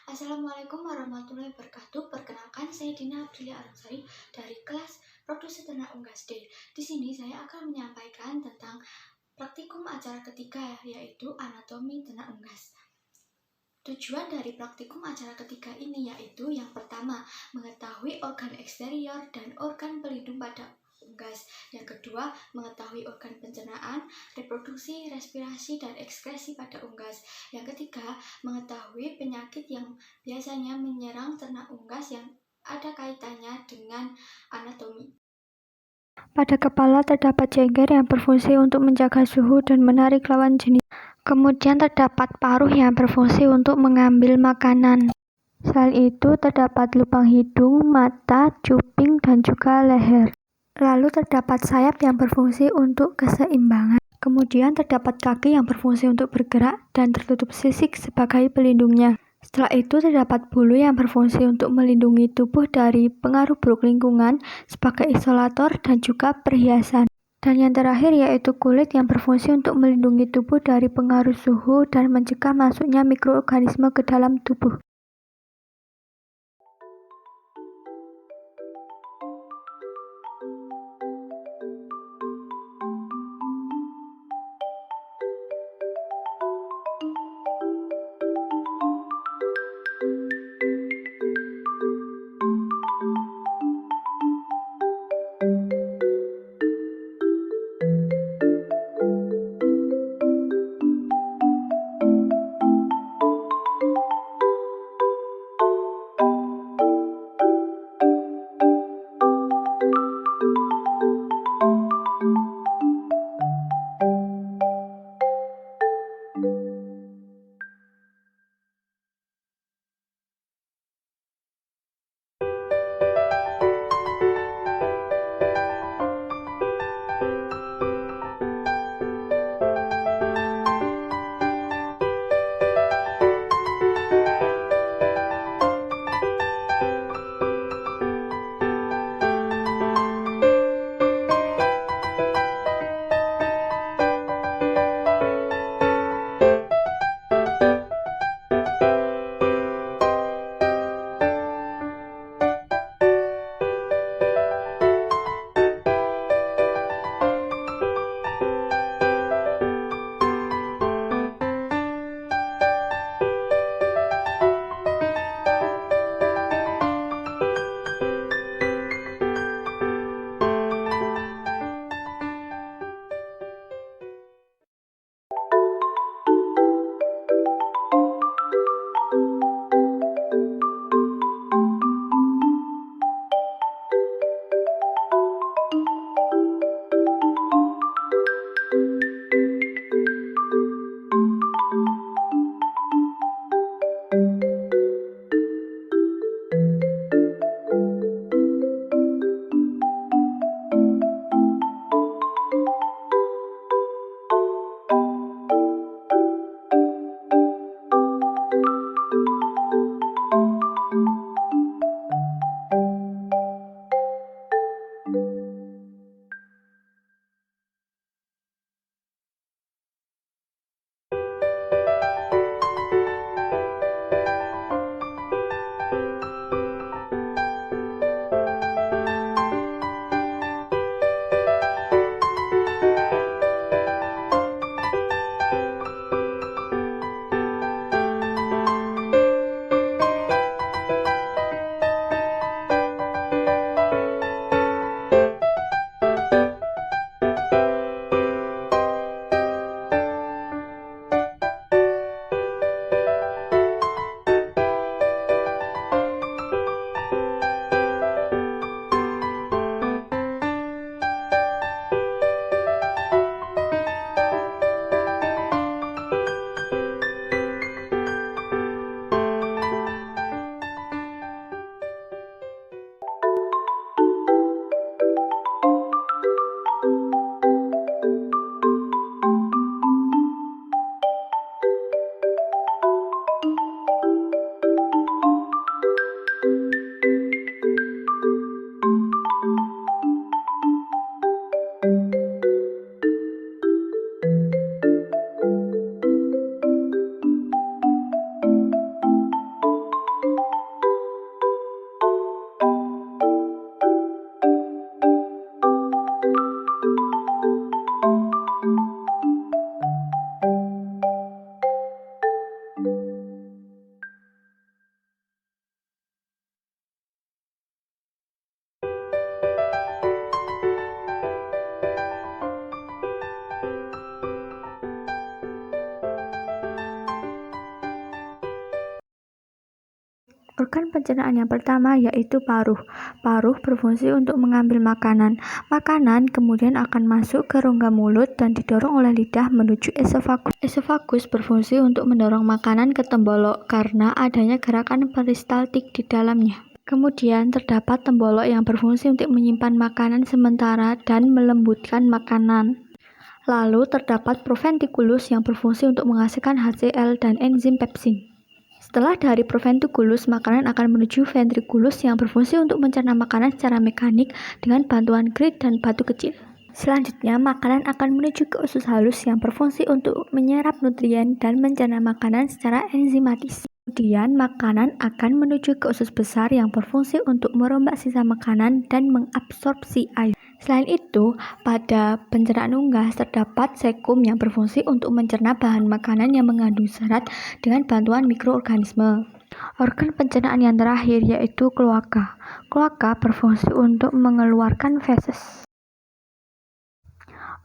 Assalamualaikum warahmatullahi wabarakatuh. Perkenalkan, saya Dina Aprilia Arangsari dari kelas Produksi Ternak Unggas D. Di sini saya akan menyampaikan tentang praktikum acara ketiga, yaitu anatomi ternak unggas. Tujuan dari praktikum acara ketiga ini yaitu yang pertama, mengetahui organ eksterior dan organ pelindung pada unggas. Yang kedua, mengetahui organ pencernaan, reproduksi, respirasi, dan ekskresi pada unggas. Yang ketiga, mengetahui penyakit yang biasanya menyerang ternak unggas yang ada kaitannya dengan anatomi. Pada kepala terdapat jengger yang berfungsi untuk menjaga suhu dan menarik lawan jenis. Kemudian terdapat paruh yang berfungsi untuk mengambil makanan. Selain itu terdapat lubang hidung, mata, cuping, dan juga leher. Lalu terdapat sayap yang berfungsi untuk keseimbangan. Kemudian terdapat kaki yang berfungsi untuk bergerak dan tertutup sisik sebagai pelindungnya. Setelah itu terdapat bulu yang berfungsi untuk melindungi tubuh dari pengaruh buruk lingkungan sebagai isolator dan juga perhiasan. Dan yang terakhir yaitu kulit yang berfungsi untuk melindungi tubuh dari pengaruh suhu dan mencegah masuknya mikroorganisme ke dalam tubuh. Organ pencernaan yang pertama yaitu paruh. Paruh berfungsi untuk mengambil makanan. Makanan kemudian akan masuk ke rongga mulut dan didorong oleh lidah menuju esofagus. Esofagus berfungsi untuk mendorong makanan ke tembolok karena adanya gerakan peristaltik di dalamnya. Kemudian terdapat tembolok yang berfungsi untuk menyimpan makanan sementara dan melembutkan makanan. Lalu terdapat proventriculus yang berfungsi untuk menghasilkan HCl dan enzim pepsin. Setelah dari proventriculus, makanan akan menuju ventriculus yang berfungsi untuk mencerna makanan secara mekanik dengan bantuan grid dan batu kecil. Selanjutnya, makanan akan menuju ke usus halus yang berfungsi untuk menyerap nutrien dan mencerna makanan secara enzimatis. Kemudian, makanan akan menuju ke usus besar yang berfungsi untuk merombak sisa makanan dan mengabsorpsi air. Selain itu, pada pencernaan unggas terdapat sekum yang berfungsi untuk mencerna bahan makanan yang mengandung serat dengan bantuan mikroorganisme. Organ pencernaan yang terakhir yaitu kloaka. Kloaka berfungsi untuk mengeluarkan feses.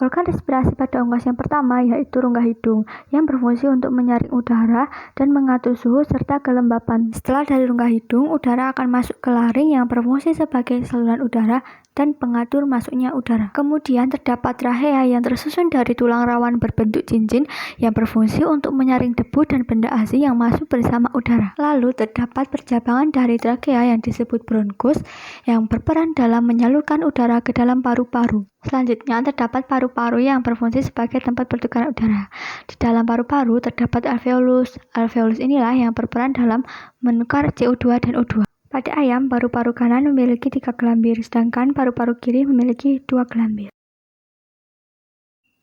Organ respirasi pada unggas yang pertama yaitu rongga hidung yang berfungsi untuk menyaring udara dan mengatur suhu serta kelembapan. Setelah dari rongga hidung, udara akan masuk ke laring yang berfungsi sebagai saluran udara dan pengatur masuknya udara. Kemudian terdapat trachea yang tersusun dari tulang rawan berbentuk cincin yang berfungsi untuk menyaring debu dan benda asing yang masuk bersama udara. Lalu terdapat percabangan dari trachea yang disebut bronkus yang berperan dalam menyalurkan udara ke dalam paru-paru. Selanjutnya terdapat paru-paru yang berfungsi sebagai tempat pertukaran udara. Di dalam paru-paru terdapat alveolus. Alveolus inilah yang berperan dalam menukar CO2 dan O2. Pada ayam, paru-paru kanan memiliki 3 gelambir, sedangkan paru-paru kiri memiliki 2 gelambir.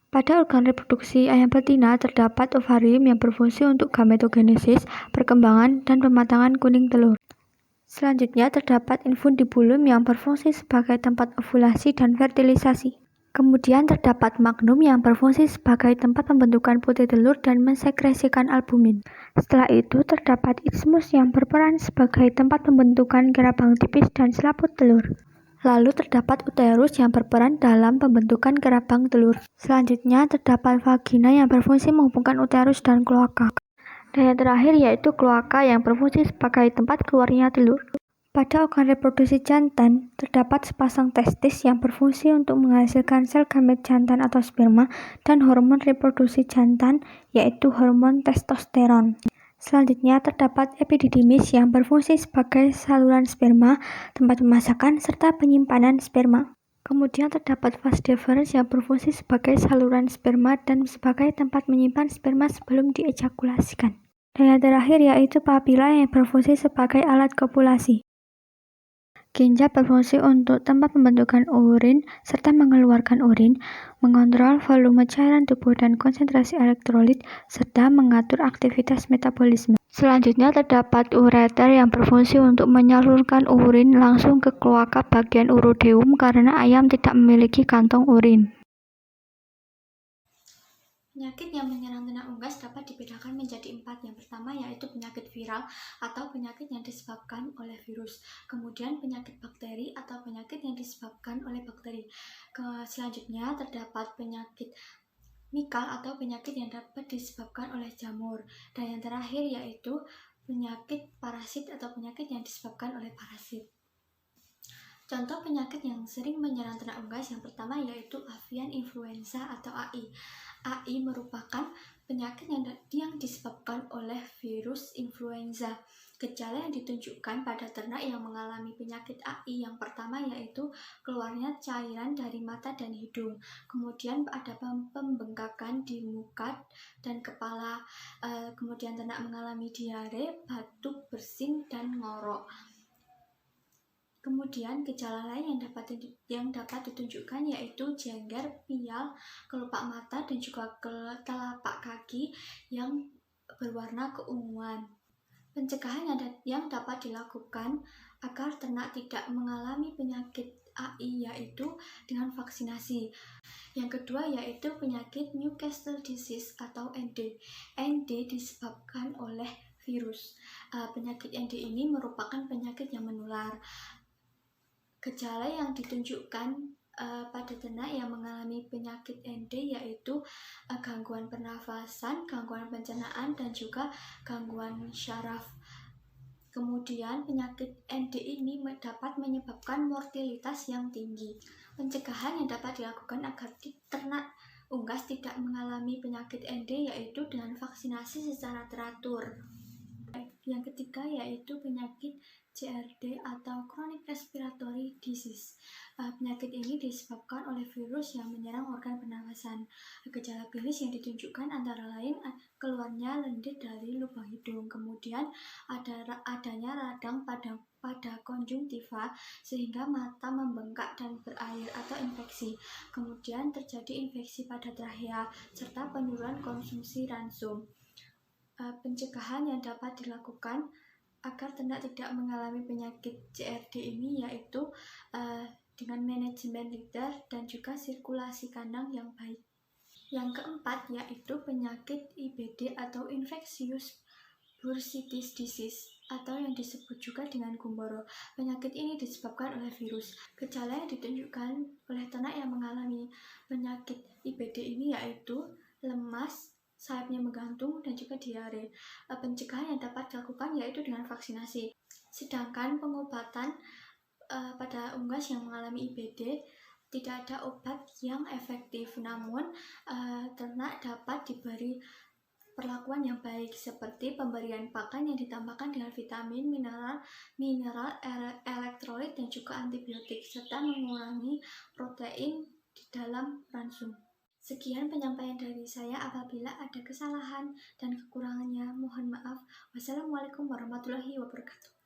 Pada organ reproduksi ayam betina terdapat ovarium yang berfungsi untuk gametogenesis, perkembangan, dan pematangan kuning telur. Selanjutnya terdapat infundibulum yang berfungsi sebagai tempat ovulasi dan fertilisasi. Kemudian terdapat magnum yang berfungsi sebagai tempat pembentukan putih telur dan mensekresikan albumin. Setelah itu terdapat isthmus yang berperan sebagai tempat pembentukan gerabang tipis dan selaput telur. Lalu terdapat uterus yang berperan dalam pembentukan gerabang telur. Selanjutnya terdapat vagina yang berfungsi menghubungkan uterus dan kloaka. Dan yang terakhir yaitu kloaka yang berfungsi sebagai tempat keluarnya telur. Pada organ reproduksi jantan, terdapat sepasang testis yang berfungsi untuk menghasilkan sel gamet jantan atau sperma dan hormon reproduksi jantan, yaitu hormon testosteron. Selanjutnya terdapat epididymis yang berfungsi sebagai saluran sperma, tempat pemasakan, serta penyimpanan sperma. Kemudian terdapat vas deferens yang berfungsi sebagai saluran sperma dan sebagai tempat menyimpan sperma sebelum diejakulasikan. Dan yang terakhir yaitu papila yang berfungsi sebagai alat kopulasi. Ginjal berfungsi untuk tempat pembentukan urin serta mengeluarkan urin, mengontrol volume cairan tubuh dan konsentrasi elektrolit, serta mengatur aktivitas metabolisme. Selanjutnya terdapat ureter yang berfungsi untuk menyalurkan urin langsung ke kloaka bagian urodeum karena ayam tidak memiliki kantong urin. Penyakit yang menyerang ternak unggas dapat dibedakan menjadi 4. Yang pertama yaitu penyakit viral atau penyakit yang disebabkan oleh virus. Kemudian penyakit bakteri atau penyakit yang disebabkan oleh bakteri. Selanjutnya terdapat penyakit mikal atau penyakit yang dapat disebabkan oleh jamur. Dan yang terakhir yaitu penyakit parasit atau penyakit yang disebabkan oleh parasit. Contoh penyakit yang sering menyerang ternak unggas yang pertama yaitu avian influenza atau AI. AI merupakan penyakit yang disebabkan oleh virus influenza. Gejala yang ditunjukkan pada ternak yang mengalami penyakit AI yang pertama yaitu keluarnya cairan dari mata dan hidung. Kemudian ada pembengkakan di muka dan kepala. Kemudian ternak mengalami diare, batuk, bersin, dan ngorok. Kemudian gejala lain yang dapat ditunjukkan yaitu jengger, pial, kelopak mata, dan juga telapak kaki yang berwarna keunguan. Pencegahan yang dapat dilakukan agar ternak tidak mengalami penyakit AI yaitu dengan vaksinasi. Yang kedua yaitu penyakit Newcastle disease atau ND. ND disebabkan oleh virus. Penyakit ND ini merupakan penyakit yang menular. Gejala yang ditunjukkan pada ternak yang mengalami penyakit ND yaitu gangguan pernafasan, gangguan pencernaan, dan juga gangguan syaraf. Kemudian penyakit ND ini dapat menyebabkan mortalitas yang tinggi. Pencegahan yang dapat dilakukan agar ternak unggas tidak mengalami penyakit ND yaitu dengan vaksinasi secara teratur. Yang ketiga yaitu penyakit CRD atau Chronic Respiratory Disease. Penyakit ini disebabkan oleh virus yang menyerang organ pernafasan. Gejala klinis yang ditunjukkan antara lain keluarnya lendir dari lubang hidung, kemudian adanya radang pada konjungtiva sehingga mata membengkak dan berair atau infeksi. Kemudian terjadi infeksi pada trachea serta penurunan konsumsi ransum. Pencegahan yang dapat dilakukan agar ternak tidak mengalami penyakit CRD ini yaitu dengan manajemen litter dan juga sirkulasi kandang yang baik. Yang keempat yaitu penyakit IBD atau Infectious Bursitis Disease atau yang disebut juga dengan gumboro. Penyakit ini disebabkan oleh virus. Gejala yang ditunjukkan oleh ternak yang mengalami penyakit IBD ini yaitu lemas, sayapnya menggantung, dan juga diare. Pencegahan yang dapat dilakukan yaitu dengan vaksinasi. Sedangkan pengobatan pada unggas yang mengalami IBD tidak ada obat yang efektif, namun ternak dapat diberi perlakuan yang baik seperti pemberian pakan yang ditambahkan dengan vitamin, mineral, elektrolit, dan juga antibiotik, serta mengurangi protein di dalam ransum. Sekian penyampaian dari saya. Apabila ada kesalahan dan kekurangannya, mohon maaf. Wassalamualaikum warahmatullahi wabarakatuh.